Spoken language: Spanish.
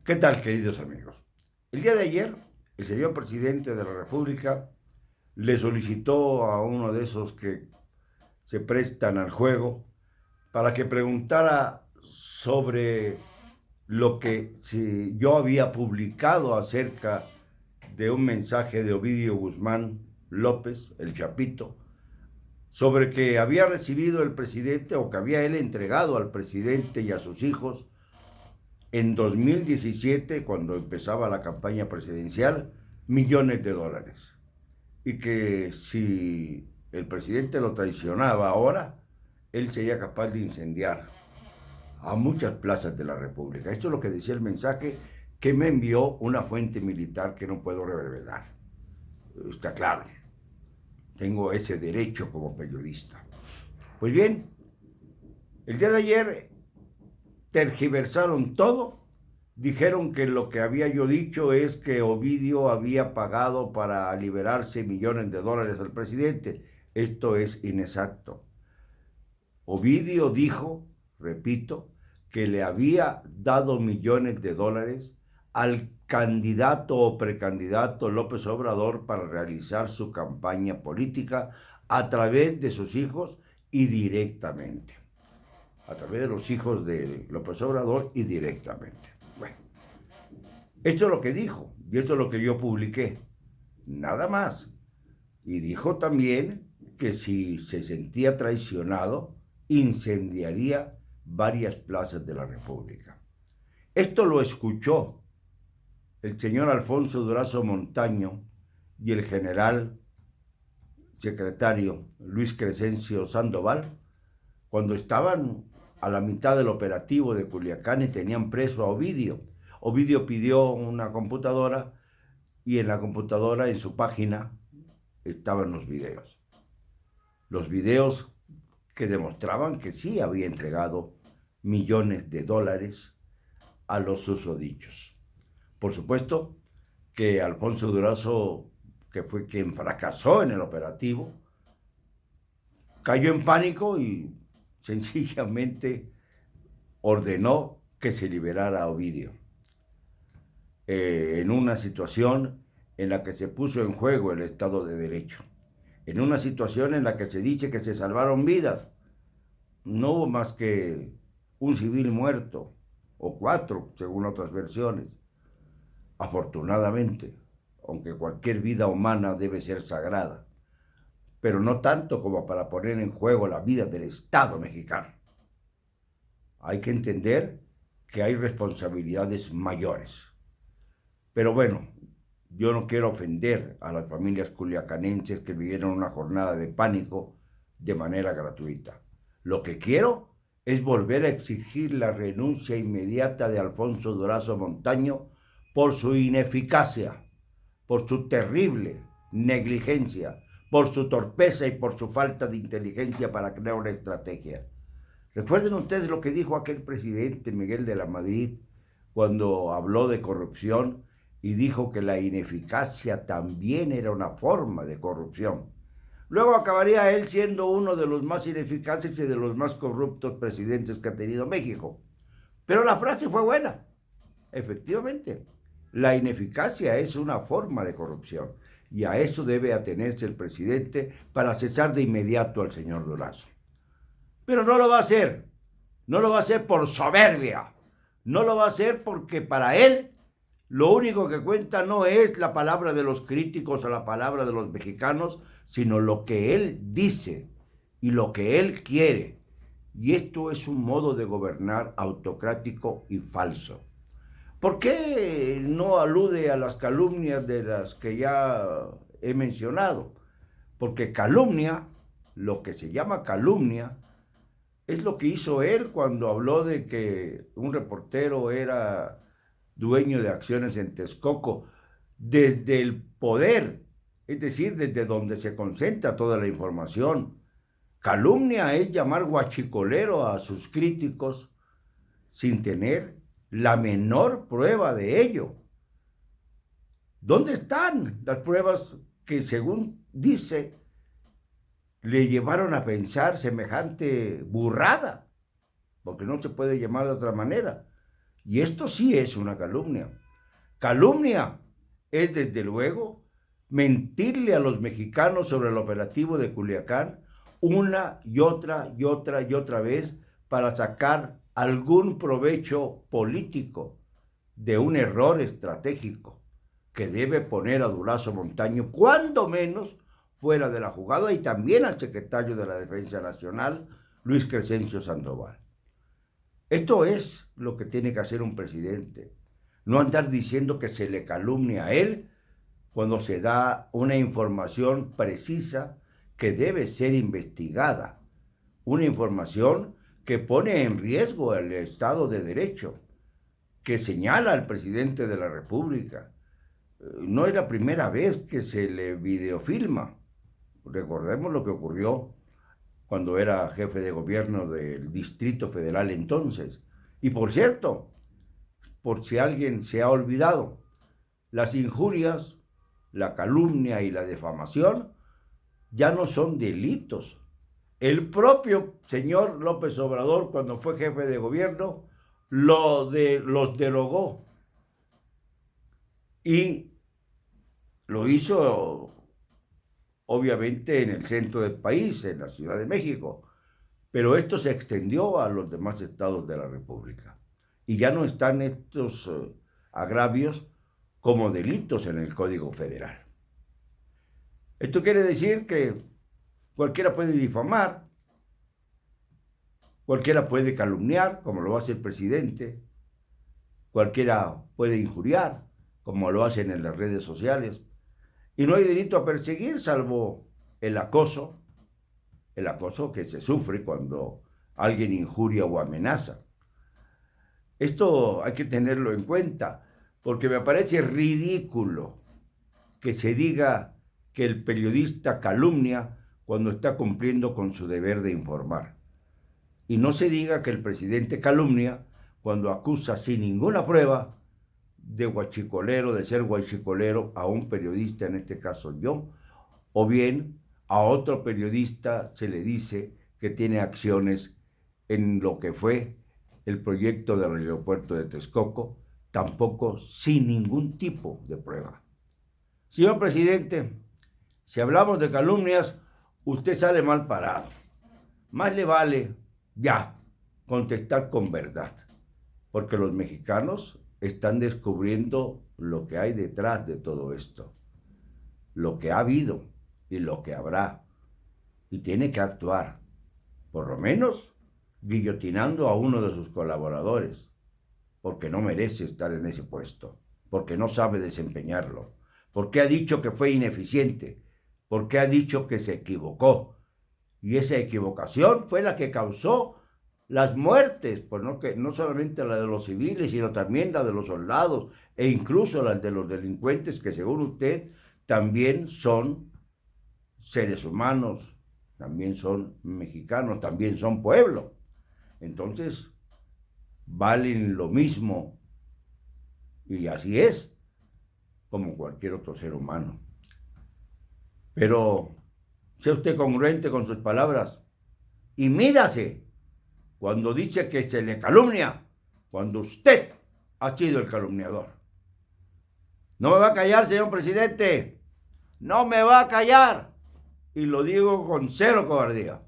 ¿Qué tal, queridos amigos? El día de ayer, el señor presidente de la República le solicitó a uno de esos que se prestan al juego para que preguntara sobre lo que si yo había publicado acerca de un mensaje de Ovidio Guzmán López, el Chapito, sobre que había recibido el presidente o que había él entregado al presidente y a sus hijos en 2017, cuando empezaba la campaña presidencial, millones de dólares. Y que si el presidente lo traicionaba ahora, él sería capaz de incendiar a muchas plazas de la República. Esto es lo que decía el mensaje que me envió una fuente militar que no puedo revelar. Está claro, tengo ese derecho como periodista. Pues bien, el día de ayer tergiversaron todo. Dijeron que lo que había yo dicho es que Ovidio había pagado para liberarse millones de dólares al presidente. Esto es inexacto. Ovidio dijo, repito, que le había dado millones de dólares al candidato o precandidato López Obrador para realizar su campaña política a través de sus hijos y directamente. A través de los hijos de López Obrador y directamente. Bueno, esto es lo que dijo y esto es lo que yo publiqué. Nada más. Y dijo también que si se sentía traicionado, incendiaría varias plazas de la República. Esto lo escuchó el señor Alfonso Durazo Montaño y el general secretario Luis Crescencio Sandoval cuando estaban a la mitad del operativo de Culiacán y tenían preso a Ovidio. Ovidio pidió una computadora y en la computadora, en su página, estaban los videos. Los videos que demostraban que sí había entregado millones de dólares a los susodichos. Por supuesto que Alfonso Durazo, que fue quien fracasó en el operativo, cayó en pánico y sencillamente ordenó que se liberara a Ovidio. En una situación en la que se puso en juego el Estado de Derecho, en una situación en la que se dice que se salvaron vidas. No hubo más que un civil muerto, o 4, según otras versiones. Afortunadamente, aunque cualquier vida humana debe ser sagrada, pero no tanto como para poner en juego la vida del Estado mexicano. Hay que entender que hay responsabilidades mayores. Pero bueno, yo no quiero ofender a las familias culiacanenses que vivieron una jornada de pánico de manera gratuita. Lo que quiero es volver a exigir la renuncia inmediata de Alfonso Durazo Montaño por su ineficacia, por su terrible negligencia, por su torpeza y por su falta de inteligencia para crear una estrategia. Recuerden ustedes lo que dijo aquel presidente Miguel de la Madrid cuando habló de corrupción y dijo que la ineficacia también era una forma de corrupción. Luego acabaría él siendo uno de los más ineficaces y de los más corruptos presidentes que ha tenido México. Pero la frase fue buena. Efectivamente, la ineficacia es una forma de corrupción y a eso debe atenerse el presidente para cesar de inmediato al señor Durazo. Pero no lo va a hacer. No lo va a hacer por soberbia. No lo va a hacer porque para él lo único que cuenta no es la palabra de los críticos o la palabra de los mexicanos, sino lo que él dice y lo que él quiere. Y esto es un modo de gobernar autocrático y falso. ¿Por qué no alude a las calumnias de las que ya he mencionado? Porque calumnia, lo que se llama calumnia, es lo que hizo él cuando habló de que un reportero era dueño de acciones en Texcoco desde el poder, es decir, desde donde se concentra toda la información. Calumnia es llamar guachicolero a sus críticos sin tener la menor prueba de ello. ¿Dónde están las pruebas que, según dice, le llevaron a pensar semejante burrada? Porque no se puede llamar de otra manera. Y esto sí es una calumnia. Calumnia es, desde luego, mentirle a los mexicanos sobre el operativo de Culiacán una y otra y otra y otra vez para sacar algún provecho político de un error estratégico que debe poner a Durazo Montaño, cuando menos, fuera de la jugada, y también al secretario de la Defensa Nacional, Luis Crescencio Sandoval. Esto es lo que tiene que hacer un presidente. No andar diciendo que se le calumnia a él cuando se da una información precisa que debe ser investigada. Una información que pone en riesgo el Estado de Derecho, que señala al presidente de la República. No es la primera vez que se le videofilma. Recordemos lo que ocurrió cuando era jefe de gobierno del Distrito Federal entonces. Y por cierto, por si alguien se ha olvidado, las injurias, la calumnia y la defamación ya no son delitos. El propio señor López Obrador, cuando fue jefe de gobierno, los derogó. Y lo hizo obviamente en el centro del país, en la Ciudad de México, pero esto se extendió a los demás estados de la República. Y ya no están estos agravios como delitos en el Código Federal. Esto quiere decir que cualquiera puede difamar, cualquiera puede calumniar, como lo hace el presidente, cualquiera puede injuriar, como lo hacen en las redes sociales, y no hay delito a perseguir salvo el acoso que se sufre cuando alguien injuria o amenaza. Esto hay que tenerlo en cuenta, porque me parece ridículo que se diga que el periodista calumnia cuando está cumpliendo con su deber de informar. Y no se diga que el presidente calumnia cuando acusa sin ninguna prueba de huachicolero, de ser huachicolero a un periodista, en este caso yo, o bien a otro periodista se le dice que tiene acciones en lo que fue el proyecto del aeropuerto de Texcoco, tampoco sin ningún tipo de prueba. Señor presidente, si hablamos de calumnias, usted sale mal parado. Más le vale ya contestar con verdad, porque los mexicanos están descubriendo lo que hay detrás de todo esto, lo que ha habido y lo que habrá, y tiene que actuar, por lo menos guillotinando a uno de sus colaboradores, porque no merece estar en ese puesto, porque no sabe desempeñarlo, porque ha dicho que fue ineficiente, porque ha dicho que se equivocó, y esa equivocación fue la que causó las muertes, pues no solamente la de los civiles, sino también la de los soldados, e incluso la de los delincuentes, que según usted también son seres humanos, también son mexicanos, también son pueblo. Entonces, valen lo mismo, y así es, como cualquier otro ser humano. Pero sea usted congruente con sus palabras y mírase cuando dice que se le calumnia, cuando usted ha sido el calumniador. No me va a callar, señor presidente, no me va a callar, y lo digo con cero cobardía.